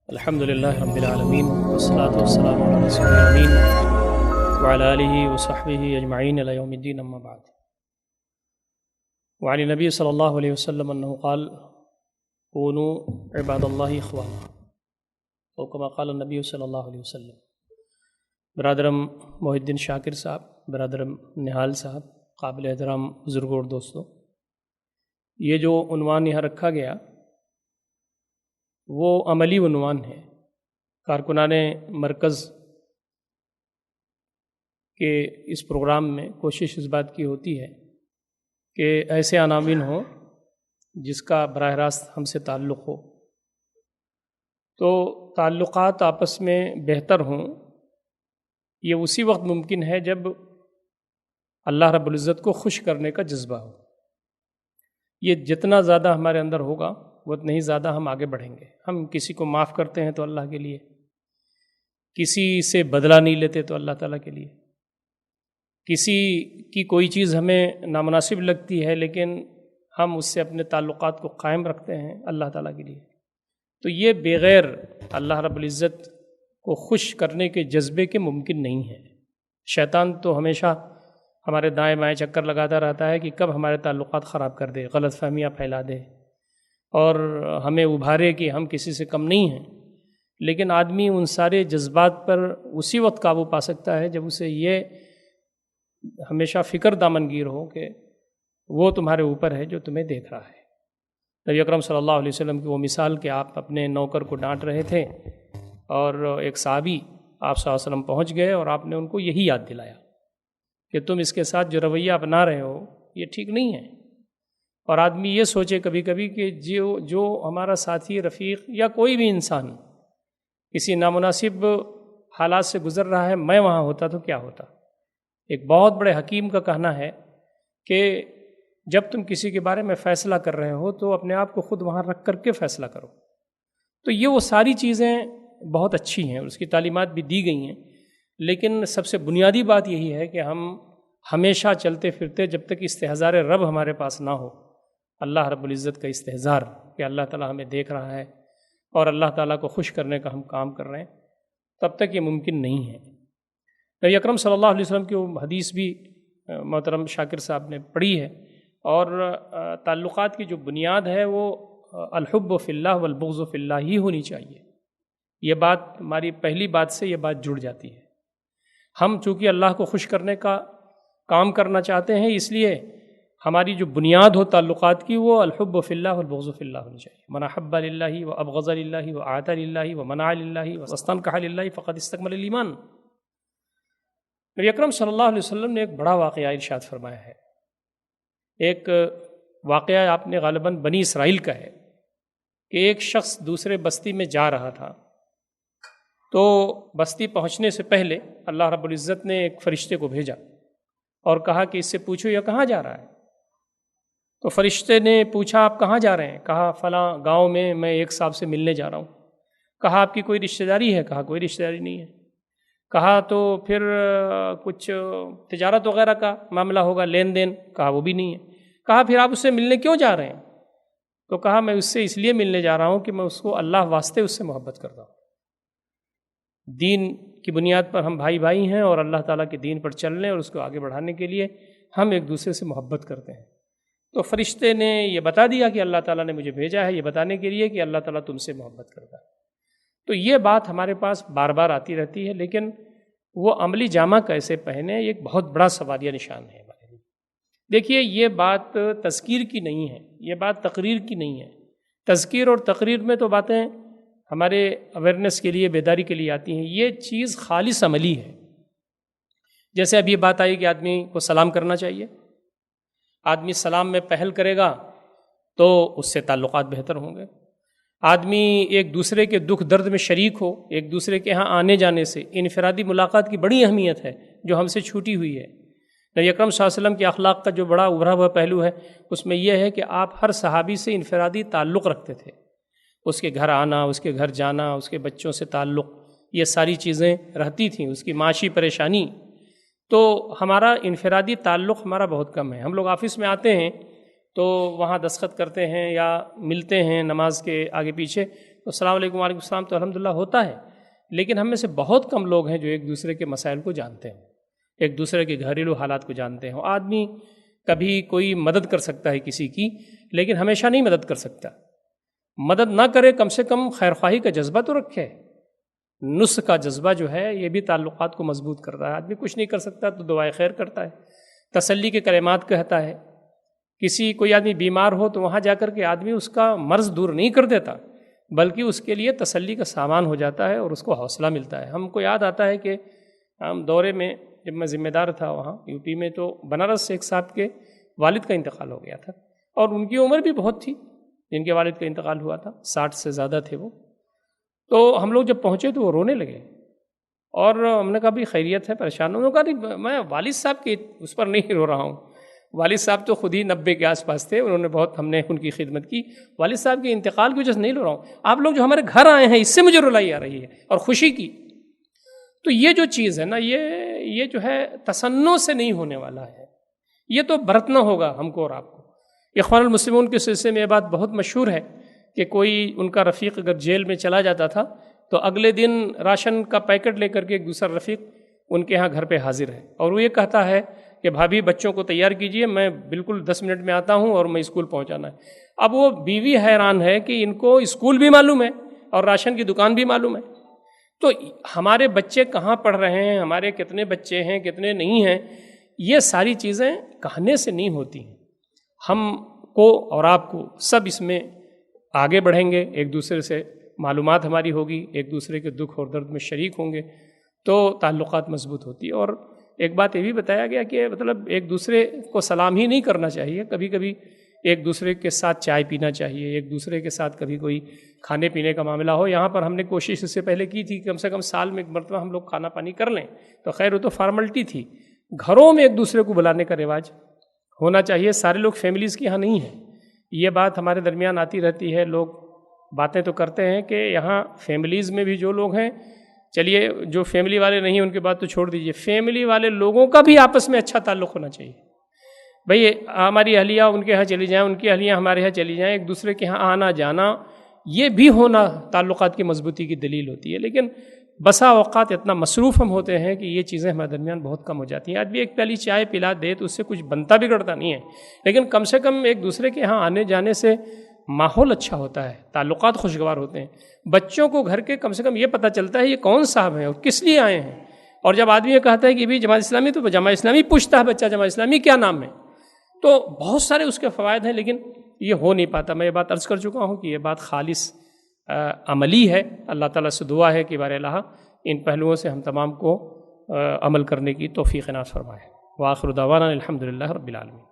الحمد للہ رب العالمین والصلاة والسلام علی رسول الامین وعلی آلہ وصحبہ اجمعین الی یوم الدین اما بعد. وعن النبی صلی اللہ علیہ وسلم انہ قال کونوا عباد اللہ اخوانا او کما قال النبی صلی اللہ علیہ وسلم. برادرم محی الدین شاکر صاحب، برادرم نہال صاحب، قابل احترام بزرگوں اور دوستوں، یہ جو عنوان یہاں رکھا گیا وہ عملی عنوان ہے. کارکنان مرکز کے اس پروگرام میں کوشش اس بات کی ہوتی ہے کہ ایسے عناوین ہوں جس کا براہ راست ہم سے تعلق ہو، تو تعلقات آپس میں بہتر ہوں. یہ اسی وقت ممکن ہے جب اللہ رب العزت کو خوش کرنے کا جذبہ ہو. یہ جتنا زیادہ ہمارے اندر ہوگا اتنا ہی زیادہ ہم آگے بڑھیں گے. ہم کسی کو معاف کرتے ہیں تو اللہ کے لیے، کسی سے بدلہ نہیں لیتے تو اللہ تعالیٰ کے لیے، کسی کی کوئی چیز ہمیں نامناسب لگتی ہے لیکن ہم اس سے اپنے تعلقات کو قائم رکھتے ہیں اللہ تعالیٰ کے لیے. تو یہ بغیر اللہ رب العزت کو خوش کرنے کے جذبے کے ممکن نہیں ہے. شیطان تو ہمیشہ ہمارے دائیں بائیں چکر لگاتا رہتا ہے کہ کب ہمارے تعلقات خراب کر دے، غلط فہمیاں پھیلا دے اور ہمیں ابھارے کہ ہم کسی سے کم نہیں ہیں. لیکن آدمی ان سارے جذبات پر اسی وقت قابو پا سکتا ہے جب اسے یہ ہمیشہ فکر دامنگیر ہو کہ وہ تمہارے اوپر ہے جو تمہیں دیکھ رہا ہے. نبی اکرم صلی اللہ علیہ وسلم کی وہ مثال کہ آپ اپنے نوکر کو ڈانٹ رہے تھے اور ایک صحابی آپ صلی اللہ علیہ وسلم پہنچ گئے اور آپ نے ان کو یہی یاد دلایا کہ تم اس کے ساتھ جو رویہ اپنا رہے ہو یہ ٹھیک نہیں ہے. اور آدمی یہ سوچے کبھی کبھی کہ جو ہمارا ساتھی، رفیق یا کوئی بھی انسان کسی نامناسب حالات سے گزر رہا ہے، میں وہاں ہوتا تو کیا ہوتا. ایک بہت بڑے حکیم کا کہنا ہے کہ جب تم کسی کے بارے میں فیصلہ کر رہے ہو تو اپنے آپ کو خود وہاں رکھ کر کے فیصلہ کرو. تو یہ وہ ساری چیزیں بہت اچھی ہیں اور اس کی تعلیمات بھی دی گئی ہیں، لیکن سب سے بنیادی بات یہی ہے کہ ہم ہمیشہ چلتے پھرتے جب تک استحضار رب ہمارے پاس نہ ہو، اللہ رب العزت کا استحضار کہ اللہ تعالیٰ ہمیں دیکھ رہا ہے اور اللہ تعالیٰ کو خوش کرنے کا ہم کام کر رہے ہیں، تب تک یہ ممکن نہیں ہے. نبی اکرم صلی اللہ علیہ وسلم کی وہ حدیث بھی محترم شاکر صاحب نے پڑھی ہے، اور تعلقات کی جو بنیاد ہے وہ الحب فی اللہ والبغض فی اللہ ہی ہونی چاہیے. یہ بات ہماری پہلی بات سے یہ بات جڑ جاتی ہے. ہم چونکہ اللہ کو خوش کرنے کا کام کرنا چاہتے ہیں، اس لیے ہماری جو بنیاد ہو تعلقات کی وہ الحب فی اللہ والبغض فی اللہ ہونی چاہیے. من احب للہ وابغض للہ واعطى للہ ومنع للہ واستنکح للہ فقد استکمل الایمان. نبی اکرم صلی اللہ علیہ وسلم نے ایک بڑا واقعہ ارشاد فرمایا ہے. ایک واقعہ آپ نے غالباً بنی اسرائیل کا ہے کہ ایک شخص دوسرے بستی میں جا رہا تھا، تو بستی پہنچنے سے پہلے اللہ رب العزت نے ایک فرشتے کو بھیجا اور کہا کہ اس سے پوچھو یہ کہاں جا رہا ہے. تو فرشتے نے پوچھا آپ کہاں جا رہے ہیں؟ کہا فلاں گاؤں میں ایک صاحب سے ملنے جا رہا ہوں. کہا آپ کی کوئی رشتہ داری ہے؟ کہا کوئی رشتہ داری نہیں ہے. کہا تو پھر کچھ تجارت وغیرہ کا معاملہ ہوگا، لین دین؟ کہا وہ بھی نہیں ہے. کہا پھر آپ اس سے ملنے کیوں جا رہے ہیں؟ تو کہا میں اس سے اس لیے ملنے جا رہا ہوں کہ میں اس کو اللہ واسطے اس سے محبت کرتا ہوں. دین کی بنیاد پر ہم بھائی بھائی ہیں اور اللہ تعالیٰ کے دین پر چلنے اور اس کو آگے بڑھانے کے لیے ہم ایک دوسرے سے محبت کرتے ہیں. تو فرشتے نے یہ بتا دیا کہ اللہ تعالیٰ نے مجھے بھیجا ہے یہ بتانے کے لیے کہ اللہ تعالیٰ تم سے محبت کرتا ہے. تو یہ بات ہمارے پاس بار بار آتی رہتی ہے، لیکن وہ عملی جامہ کیسے پہنے ایک بہت بڑا سوالیہ نشان ہے ہمارے لیے. دیکھیے یہ بات تذکیر کی نہیں ہے، یہ بات تقریر کی نہیں ہے. تذکیر اور تقریر میں تو باتیں ہمارے اویئرنیس کے لیے، بیداری کے لیے آتی ہیں. یہ چیز خالص عملی ہے. جیسے اب یہ بات آئی کہ آدمی کو سلام کرنا چاہیے. آدمی سلام میں پہل کرے گا تو اس سے تعلقات بہتر ہوں گے. آدمی ایک دوسرے کے دکھ درد میں شریک ہو، ایک دوسرے کے ہاں آنے جانے سے انفرادی ملاقات کی بڑی اہمیت ہے جو ہم سے چھوٹی ہوئی ہے. نبی اکرم صلی اللہ علیہ وسلم کے اخلاق کا جو بڑا ابھرا ہوا پہلو ہے اس میں یہ ہے کہ آپ ہر صحابی سے انفرادی تعلق رکھتے تھے. اس کے گھر آنا، اس کے گھر جانا، اس کے بچوں سے تعلق، یہ ساری چیزیں رہتی تھیں. اس کی معاشی پریشانی. تو ہمارا انفرادی تعلق ہمارا بہت کم ہے. ہم لوگ آفس میں آتے ہیں تو وہاں دستخط کرتے ہیں یا ملتے ہیں نماز کے آگے پیچھے، تو السلام علیکم وعلیکم السلام تو الحمدللہ ہوتا ہے، لیکن ہم میں سے بہت کم لوگ ہیں جو ایک دوسرے کے مسائل کو جانتے ہیں، ایک دوسرے کے گھریلو حالات کو جانتے ہیں۔ آدمی کبھی کوئی مدد کر سکتا ہے کسی کی، لیکن ہمیشہ نہیں مدد کر سکتا۔ مدد نہ کرے، کم سے کم خیر خواہی کا جذبہ تو رکھے، نصح کا جذبہ جو ہے یہ بھی تعلقات کو مضبوط کرتا ہے۔ آدمی کچھ نہیں کر سکتا تو دعائے خیر کرتا ہے، تسلی کے کلمات کہتا ہے۔ کوئی آدمی بیمار ہو تو وہاں جا کر کے آدمی اس کا مرض دور نہیں کر دیتا، بلکہ اس کے لیے تسلی کا سامان ہو جاتا ہے اور اس کو حوصلہ ملتا ہے۔ ہم کو یاد آتا ہے کہ ہم دورے میں جب میں ذمہ دار تھا وہاں یو پی میں، تو بنارس سے ایک صاحب کے والد کا انتقال ہو گیا تھا، اور ان کی عمر بھی بہت تھی جن کے والد کا انتقال ہوا تھا، 60 سے زیادہ تھے وہ۔ تو ہم لوگ جب پہنچے تو وہ رونے لگے، اور ہم نے کہا بھی خیریت ہے، پریشان ہوں؟ انہوں نے کہا نہیں، میں والد صاحب کے اس پر نہیں رو رہا ہوں، والد صاحب تو خود ہی 90 کے آس پاس تھے، انہوں نے بہت، ہم نے ان کی خدمت کی، والد صاحب کے انتقال کی وجہ سے نہیں رو رہا ہوں، آپ لوگ جو ہمارے گھر آئے ہیں اس سے مجھے رلائی آ رہی ہے اور خوشی کی۔ تو یہ جو چیز ہے نا، یہ جو ہے تصنع سے نہیں ہونے والا ہے، یہ تو برتنا ہوگا ہم کو اور آپ کو۔ اخوان المسلمون کے سلسلے میں یہ بات بہت مشہور ہے کہ کوئی ان کا رفیق اگر جیل میں چلا جاتا تھا تو اگلے دن راشن کا پیکٹ لے کر کے ایک دوسرا رفیق ان کے ہاں گھر پہ حاضر ہے، اور وہ یہ کہتا ہے کہ بھابھی بچوں کو تیار کیجئے، میں بالکل 10 منٹ میں آتا ہوں اور میں اسکول پہنچانا ہے۔ اب وہ بیوی حیران ہے کہ ان کو اسکول بھی معلوم ہے اور راشن کی دکان بھی معلوم ہے۔ تو ہمارے بچے کہاں پڑھ رہے ہیں، ہمارے کتنے بچے ہیں، کتنے نہیں ہیں، یہ ساری چیزیں کہنے سے نہیں ہوتی ہیں۔ ہم کو اور آپ کو سب اس میں آگے بڑھیں گے، ایک دوسرے سے معلومات ہماری ہوگی، ایک دوسرے کے دکھ اور درد میں شریک ہوں گے تو تعلقات مضبوط ہوتی ہے۔ اور ایک بات یہ بھی بتایا گیا کہ مطلب ایک دوسرے کو سلام ہی نہیں کرنا چاہیے، کبھی کبھی ایک دوسرے کے ساتھ چائے پینا چاہیے، ایک دوسرے کے ساتھ کبھی کوئی کھانے پینے کا معاملہ ہو۔ یہاں پر ہم نے کوشش اس سے پہلے کی تھی کہ کم سے کم سال میں ایک مرتبہ ہم لوگ کھانا پانی کر لیں، تو خیر وہ تو فارملٹی تھی۔ گھروں میں ایک دوسرے کو بلانے کا رواج ہونا چاہیے، سارے لوگ فیملیز کے یہاں نہیں ہیں۔ یہ بات ہمارے درمیان آتی رہتی ہے، لوگ باتیں تو کرتے ہیں کہ یہاں فیملیز میں بھی جو لوگ ہیں، چلیے جو فیملی والے نہیں ہیں ان کے بات تو چھوڑ دیجئے، فیملی والے لوگوں کا بھی آپس میں اچھا تعلق ہونا چاہیے۔ بھئی ہماری اہلیہ ان کے ہاں چلی جائیں، ان کی اہلیہ ہمارے ہاں چلی جائیں، ایک دوسرے کے ہاں آنا جانا، یہ بھی ہونا تعلقات کی مضبوطی کی دلیل ہوتی ہے۔ لیکن بسا اوقات اتنا مصروف ہم ہوتے ہیں کہ یہ چیزیں ہمارے درمیان بہت کم ہو جاتی ہیں۔ آدمی ایک پیالی چائے پلا دے تو اس سے کچھ بنتا بگڑتا نہیں ہے، لیکن کم سے کم ایک دوسرے کے ہاں آنے جانے سے ماحول اچھا ہوتا ہے، تعلقات خوشگوار ہوتے ہیں۔ بچوں کو گھر کے کم سے کم یہ پتہ چلتا ہے یہ کون صاحب ہیں اور کس لیے آئے ہیں۔ اور جب آدمی یہ کہتا ہے کہ بھی جماعت اسلامی، تو جماعت اسلامی پوچھتا ہے بچہ جماعت اسلامی کیا نام ہے، تو بہت سارے اس کے فوائد ہیں، لیکن یہ ہو نہیں پاتا۔ میں یہ بات عرض کر چکا ہوں کہ یہ بات خالص عملی ہے۔ اللہ تعالیٰ سے دعا ہے کہ بار الہ ان پہلوؤں سے ہم تمام کو عمل کرنے کی توفیق عنایت فرمائے۔ وآخر دعوانا الحمدللہ رب العالمین۔